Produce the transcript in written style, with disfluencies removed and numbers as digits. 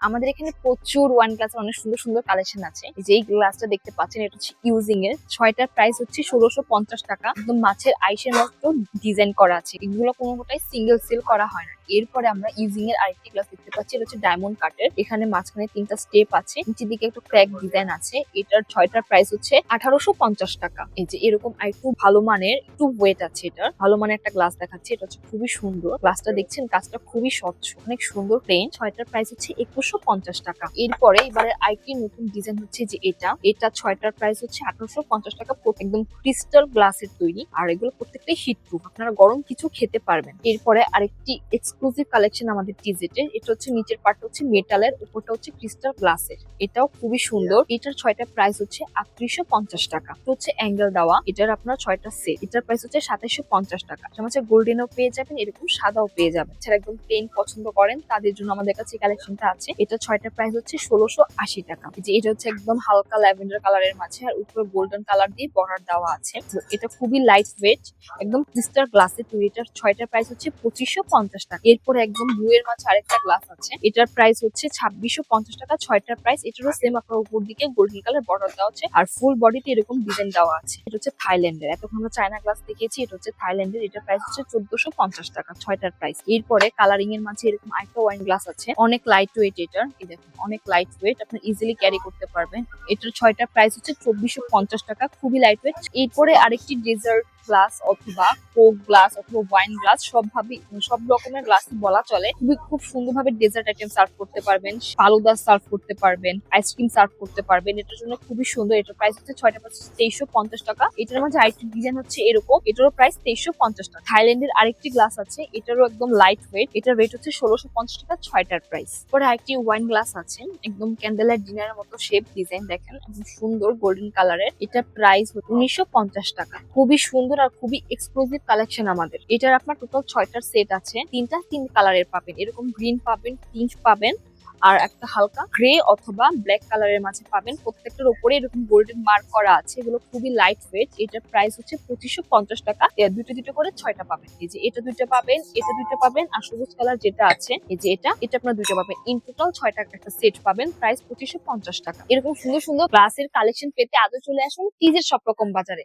আমাদের এখানে প্রচুর ওয়াইন গ্লাসের অনেক সুন্দর সুন্দর কালেকশন আছে। যেই গ্লাসটা দেখতে পাচ্ছেন এটা হচ্ছে ইউজিং এর, 6টার প্রাইস হচ্ছে 1650 টাকা। একদম মাছের আইসের মতো ডিজাইন করা আছে, এগুলো কোনোটাই সিঙ্গেল সেল করা হয় না। এরপরে আমরা ইউজিং এর আরেকটি গ্লাস দেখতে পাচ্ছি, এটা হচ্ছে ডায়মন্ড কাটের। এখানে মাঝখানে 3টা স্টেপ আছে, নিচের দিকে একটু ক্র্যাক ডিজাইন আছে। এটার 6টার প্রাইস হচ্ছে 1850 টাকা। এই যে এরকম আরেকটু ভালো মানের, একটু ওয়েট আছে, এটার ভালো মানের একটা গ্লাস দেখাচ্ছে। এটা হচ্ছে খুবই সুন্দর গ্লাসটা, দেখছেন কাজটা খুবই স্বচ্ছ, অনেক সুন্দর প্লেন। 6টার প্রাইস হচ্ছে 2150 টাকা। এরপরে এবারে আরেকটি নতুন ডিজাইন হচ্ছে যে এটা 6টার প্রাইস হচ্ছে 1850 টাকা। একদম ক্রিস্টাল গ্লাসের তৈরি, আর এগুলো প্রত্যেকটাই হিট প্রুফ, আপনারা গরম কিছু খেতে পারবেন। এরপরে আরেকটি এক্সক্লুসিভ কালেকশন আমাদের টিজেটের, এটা হচ্ছে নিচের পার্টটা হচ্ছে মেটালের, উপরটা হচ্ছে ক্রিস্টাল গ্লাসের। এটাও খুবই সুন্দর। এটার 6টার প্রাইস হচ্ছে 3850 টাকা। এটা হচ্ছে অ্যাঙ্গেল দেওয়া, এটার আপনার 6টা সেট, এটার প্রাইস হচ্ছে 2750 টাকা। হচ্ছে গোল্ডেনও পেয়ে যাবেন, এরকম সাদাও পেয়ে যাবেন। যারা একদম প্লেন পছন্দ করেন তাদের জন্য আমাদের কাছে কালেকশনটা আছে। এটা 6টার প্রাইস হচ্ছে 1680 টাকা। যে এটা হচ্ছে একদম হালকা ল্যাভেন্ডার কালারের মাঝে, আর উপরে গোল্ডেন কালার দিয়ে বর্ডার দেওয়া আছে। এটা খুবই লাইট ওয়েট, একদম ক্রিস্টাল গ্লাসের তৈরি। এটার 6টার প্রাইস হচ্ছে 2550 টাকা। এরপরে একদম ব্লু এর মাঝে আরেকটা গ্লাস আছে, এটার প্রাইস হচ্ছে 2650 টাকা। 6টার প্রাইস, এটারও সেম আপনার উপর দিকে গোল্ডেন কালার বর্ডার দেওয়া আছে, আর ফুল বডিতে এরকম ডিজাইন দেওয়া আছে। এটা হচ্ছে থাইল্যান্ডের, এতক্ষণ আমরা চায়না গ্লাস দেখিয়েছি, এটা হচ্ছে থাইল্যান্ডের। এটার প্রাইস হচ্ছে 1450 টাকা, 6টার প্রাইস। এরপরে কালারিং এর মাঝে এরকম আরেকটা ওয়াইন গ্লাস আছে, অনেক লাইট ওয়েট। এটার এই দেখুন অনেক লাইট ওয়েট, আপনি ইজিলি ক্যারি করতে পারবেন। এটার 6টার প্রাইস হচ্ছে 2450 টাকা, খুবই লাইট ওয়েট। এরপরে আরেকটি ডেজার্ট গ্লাস অথবা কোক গ্লাস অথবা ওয়াইন গ্লাস, সব রকমের গ্লাস বলা চলে। খুব সুন্দরভাবে ডেজার্ট আইটেম সার্ভ করতে পারবেন, ফালুদা সার্ভ করতে পারবেন, আইসক্রিম সার্ভ করতে পারবেন। এটার জন্য খুবই সুন্দর। এটার প্রাইস হচ্ছে 6টার প্রাইস 2350 টাকা। এটার মাঝে আরেকটি ডিজাইন হচ্ছে এরকম, এটারও প্রাইস 2350 টাকা। থাইল্যান্ডের আরেকটি গ্লাস আছে, এটারও একদম লাইট ওয়েট, এটার রেট হচ্ছে 1650 টাকা, 6টার প্রাইস। পরে আরেকটি ওয়াইন গ্লাস আছে, একদম ক্যান্ডেল লাইট ডিনারের মতো শেপ ডিজাইন, দেখেন একদম সুন্দর গোল্ডেন কালারের। এটার প্রাইস 1950 টাকা। খুবই সুন্দর আর খুবই এক্সক্লুসিভ কালেকশন আমাদের। এটার আপনার টোটাল 6টার সেট আছে, 3টা 3 কালারের পাবেন, এরকম গ্রিন পাবেন, পিঙ্ক পাবেন, আর একটা হালকা গ্রে অথবা ব্ল্যাক কালারের মাঝে পাবেন। প্রত্যেকটার উপরে এরকম গোল্ডেন মার্ক করা আছে, এগুলো খুবই লাইট ওয়েট। এটার প্রাইস হচ্ছে 2550 টাকা। দুটো করে 6টা পাবেন। এই যে এটা 2টা পাবেন, এটা 2টা পাবেন, আর সবুজ কালার যেটা আছে এই যে এটা আপনার 2টা পাবেন। ইন টোটাল 6টা একটা সেট পাবেন, প্রাইস 2550 টাকা। এরকম সুন্দর সুন্দর গ্লাসের কালেকশন পেতে আজও চলে আসুন টিজের সব রকম বাজারে।